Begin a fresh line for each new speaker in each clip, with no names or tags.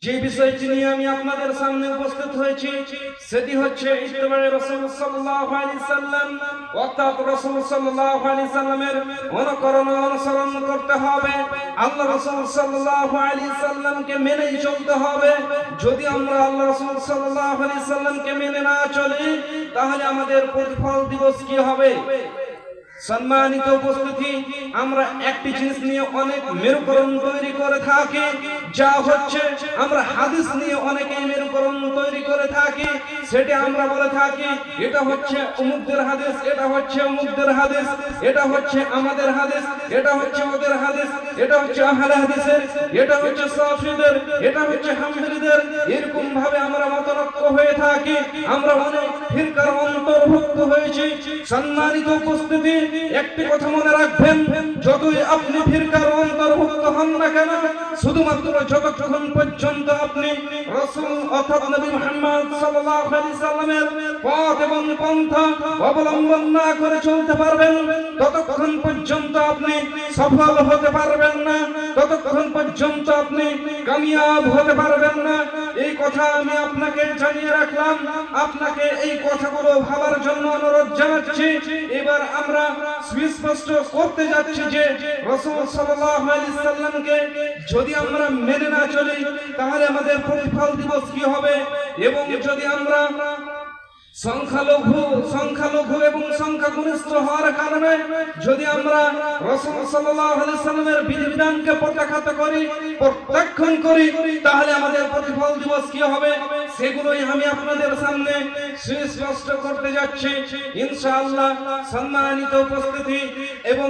যে বিষয়টি নিয়ে আমি আপনাদের সামনে উপস্থিত হয়েছি সেটি হচ্ছে ইত্তেবায়ে রাসূল সাল্লাল্লাহু আলাইহি সাল্লাম, অর্থাৎ রাসূল সাল্লাল্লাহু আলাইহি সাল্লামের অনুসরণ করতে হবে। আল্লাহ রাসূল সাল্লাল্লাহু আলাইহি সাল্লামকে মেনেই চলতে হবে। যদি আমরা আল্লাহ রাসূল সাল্লাল্লাহু আলাইহি সাল্লামকে মেনে না চলি তাহলে আমাদের প্রতিফল দিবস কি হবে? সম্মানিত উপস্থিতি, আমরা একটি জিনিস নিয়ে অনেক মেরুকরণ তৈরি করে থাকি, যা হচ্ছে আমরা হাদিস নিয়ে অনেকেই মেরুকরণ তৈরি করে থাকি। সেটা আমরা বলে থাকি এটা হচ্ছে অমুকদের হাদিস, এটা হচ্ছে অমুকদের হাদিস, এটা হচ্ছে আমাদের হাদিস, এটা হচ্ছে ওদের হাদিস, এটা হচ্ছে আহলে হাদিসের, এটা হচ্ছে সাফিদের, এটা হচ্ছে হাম্বলীদের। এরকম ভাবে আমরা মতনৈক্য হয়ে থাকি, আমরা অনেক ফিরকার অন্তর্ভুক্ত হয়েছি। সম্মানিত উপস্থিতি, একটি কথা মনে রাখবেন, যতই আপনি ফিরকার অন্তর্ভুক্ত হন না কেন, শুধুমাত্র যতক্ষণ পর্যন্ত আপনি রাসূল অর্থাৎ নবী মুহাম্মদ সাল্লাল্লাহু আলাইহি সাল্লামের পথ এবং পন্থা অবলম্বন না করে চলতে পারবেন, ততক্ষণ পর্যন্ত আপনি সফল হতে পারবেন না, ততক্ষণ পর্যন্ত আপনি কামিয়াব হতে পারবেন না। এই কথা আমি আপনাকে জানিয়ে রাখলাম, আপনাকে এই কথাগুলো ভাবার জন্য অনুরোধ জানাচ্ছি। এবার আমরা সুস্পষ্ট করতে যাচ্ছি যে রাসূল সাল্লাল্লাহু আলাইহি সাল্লামকে যদি আমরা মেনে না চলি তাহলে আমাদের প্রতিফল দিবস কি হবে, এবং যদি আমরা সংখ্যালঘু এবং সংখ্যাগরিষ্ঠ হওয়ার কারণে যদি আমরা রাসূল সাল্লাল্লাহু আলাইহি সাল্লামের বিধিবিধানকে প্রত্যাখ্যান করি, প্রত্যাখ্যান করি, তাহলে আমাদের প্রতিফল দিবস কি হবে সেগুলোই আমি আপনাদের সামনে সুস্পষ্ট করতে যাচ্ছি ইনশাআল্লাহ। সম্মানিত উপস্থিতি, এবং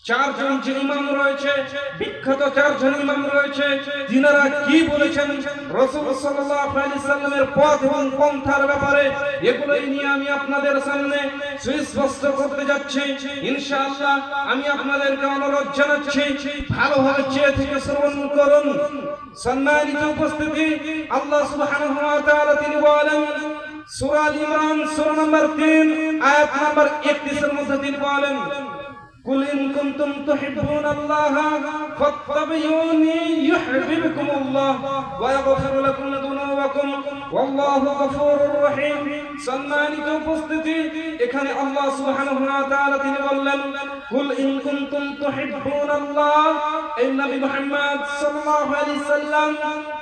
চারজন যে ইমাম রয়েছে, বিখ্যাত চারজন ইমাম রয়েছে, যিনারা কি বলেছেন রাসূল সাল্লাল্লাহু আলাইহি সাল্লামের পথ এবং পন্থার ব্যাপারে, এগুলোই নিয়ে আমি আপনাদের সামনে সুস্পষ্ট করতে যাচ্ছি ইনশাআল্লাহ। আমি আপনাদেরকে অনুরোধ জানাচ্ছি ভালোভাবে চেয়ে থেকে শ্রবণ করুন। সম্মানিত উপস্থিতি, আল্লাহ সুবহানাহু ওয়া তাআলা তিনি বলেন সূরা আল ইমরান সূরা নম্বর 3 আয়াত নম্বর 31 এর মধ্যে তিনি বলেন, কুল ইন কুনতুম তুহিব্বুনাল্লাহা ফাত্তাবিউনি ইউহিব্বুকুমুল্লাহ ওয়া ইয়াগফির লাকুম যুনুবাকুম ওয়াল্লাহু গফুরুর রহিম। সম্মানিত উপস্থিতি, এখানে আল্লাহ সুবহানাহু ওয়া তাআলা তিনি বললেন কুল ইন কুনতুম তুহিব্বুনাল্লাহ, এই নবী মুহাম্মদ সাল্লাল্লাহু আলাইহি সাল্লাম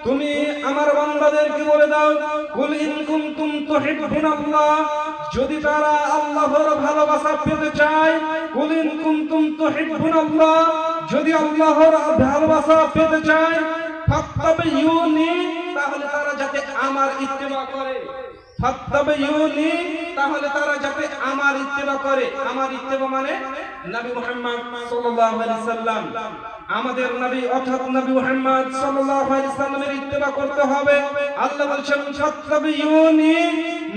তুমি আমার বান্দাদেরকে বলে দাও, কুল ইন কুনতুম তুহিব্বুনাল্লাহ, যদি তারা আল্লাহর ভালোবাসা পেতে চায়, কুল ইন কুনতুম তুহিব্বুনাল্লাহ, যদি আল্লাহর ভালোবাসা পেতে চায়, ফাত্তাবিউনি, তাহলে তারা যাতে আমার ইত্তেবা করে, ফাত্তাবিউনি, তাহলে তারা যাতে আমার ইত্তেবা করে। আমার ইত্তেবা মানে নবী মুহাম্মদ সাল্লাল্লাহু আলাইহি সাল্লাম, আমাদের নবী অর্থাৎ নবী মুহাম্মদ সাল্লাল্লাহু আলাইহি সাল্লামের ইত্তেবা করতে হবে। আল্লাহ বলছেন ফাত্তাবিউনি,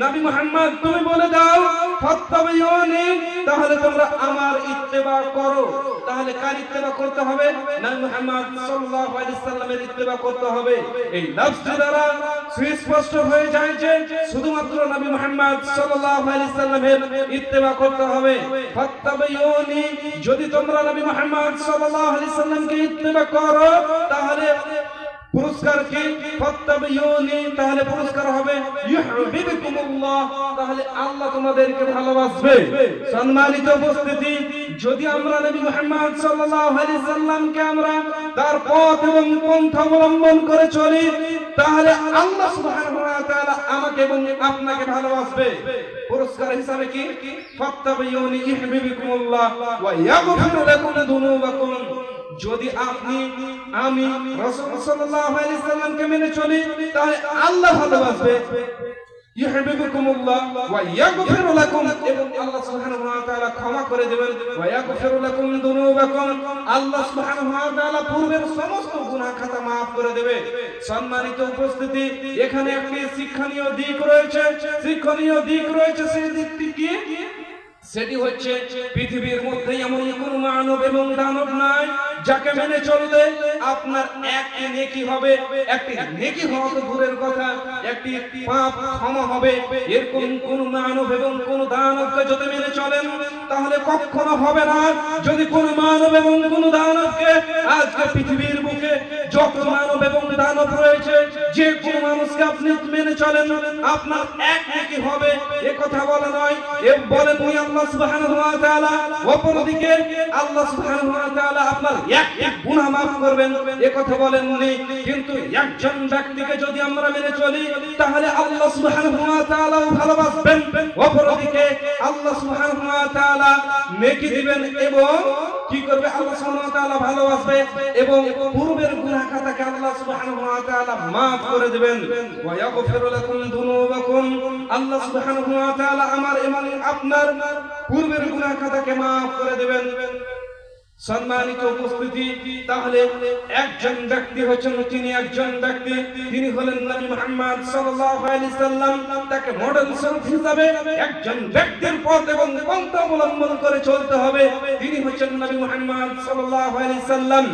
নবী মুহাম্মদ তুমি বলে দাও ফাত্তাবিউনি, তাহলে তোমরা আমার ইত্তেবা করো। তাহলে কার ইত্তেবা করতে হবে? নবী মুহাম্মদ সাল্লাল্লাহু আলাইহি সাল্লামের ইত্তেবা করতে হবে। এই লফজ দ্বারা সুস্পষ্ট হয়ে যায় যে শুধুমাত্র নবী মুহাম্মদ সাল্লাল্লাহু আলাইহি সাল্লামের ইত্তেবা করতে হবে। ফাত্তাবিউনি, যদি তোমরা নবী মুহাম্মদ সাল্লাল্লাহু আলাইহি সাল্লামকে ইত্তেবা করো তাহলে পুরস্কার কি? ফাত্তাবিউনি, তাহলে পুরস্কার হবে ইউহিব্বুকুমুল্লাহ, তাহলে আল্লাহ তোমাদেরকে ভালোবাসবে। সম্মানিত উপস্থিতি, যদি আমরা নবী মুহাম্মদ সাল্লাল্লাহু আলাইহি সাল্লামকে আমরা তার পথ এবং পন্থা অবলম্বন করে চলি তাহলে আল্লাহ সুবহানাহু ওয়া তাআলা আমাকে এবং আপনাকে ভালোবাসবে। পুরস্কার হিসাবে কি? ফাত্তাবিউনি ইউহিব্বুকুমুল্লাহ ওয়া ইয়াগফির লাকুম যুনুবাকুম, যদি আমি রাসূল সাল্লাল্লাহু আলাইহি সাল্লামকে মেনে চলি তাহলে আল্লাহ ভালোবাসবে, ইউহিব্বুকুমুল্লাহ ওয়া ইয়াগফির লাকুম, এবং আল্লাহ সুবহানাহু ওয়া তাআলা ক্ষমা করে দেবেন, ওয়া ইয়াগফির লাকুম যুনুবাকুম, আল্লাহ সুবহানাহু ওয়া তাআলা পূর্বের সমস্ত গুনাহ খাতা maaf করে দেবে। সম্মানিত উপস্থিতি, এখানে একটি শিক্ষণীয় দিক রয়েছে, সেই দিকটি কি? সেটি হচ্ছে পৃথিবীর মধ্যে এমন কোন মানব এবং দানব নাই যাকে মেনে চললে আপনার একটি নেকি হবে, একটি নেকি হওয়া তো দূরের কথা, একটি পাপ ক্ষমা হবে। এরকম কোন মানব এবং কোন দানবকে যদি মেনে চলেন তাহলে কখনো হবে না। যদি কোন মানব এবং কোন দানবকে আজকে পৃথিবীর বুকে যত মানব এবং দানব রয়েছে যে কোনো মানুষকে আপনি মেনে চলেন আপনার এক নেকি হবে, এ কথা বলা নয়। এ বলেন আল্লাহ সুবহানাহু ওয়া তাআলা, অপরদিকে আল্লাহ সুবহানাহু ওয়া তাআলা আপনার এক গুনাহ মাফ করবেন, এ কথা বলেননি। কিন্তু একজন ব্যক্তিকে যদি আমরা মেনে চলি তাহলে আল্লাহ সুবহানাহু ওয়া তাআলা ভালোবাসবেন, অপরদিকে আল্লাহ সুবহানাহু ওয়া তাআলা নেকি দিবেন এবং কি করবে, আল্লাহ সুবহানাহু ওয়া তাআলা ভালোবাসবে এবং পূর্বের গুনাহ খাতাকে আল্লাহ সুবহানাহু ওয়া তাআলা maaf করে দিবেন। ওয়া ইয়াগফিরু লাকুম যুনুবাকুম, আল্লাহ সুবহানাহু ওয়া তাআলা আমার এবং আপনার পূর্বের গুনাহ খাতাকে maaf করে দিবেন। সম্মানিত উপস্থিতি, তাহলে একজন ব্যক্তি হচ্ছেন, তিনি একজন ব্যক্তি, তিনি হলেন নবী মুহাম্মদ সাল্লাল্লাহু আলাইহি সাল্লাম। তাকে মডেল স্বরূপ হিসাবে একজন ব্যক্তির পথ এবং পন্থা অবলম্বন করে চলতে হবে। তিনি হচ্ছেন নবী মুহাম্মদ সাল্লাল্লাহু আলাইহি সাল্লাম।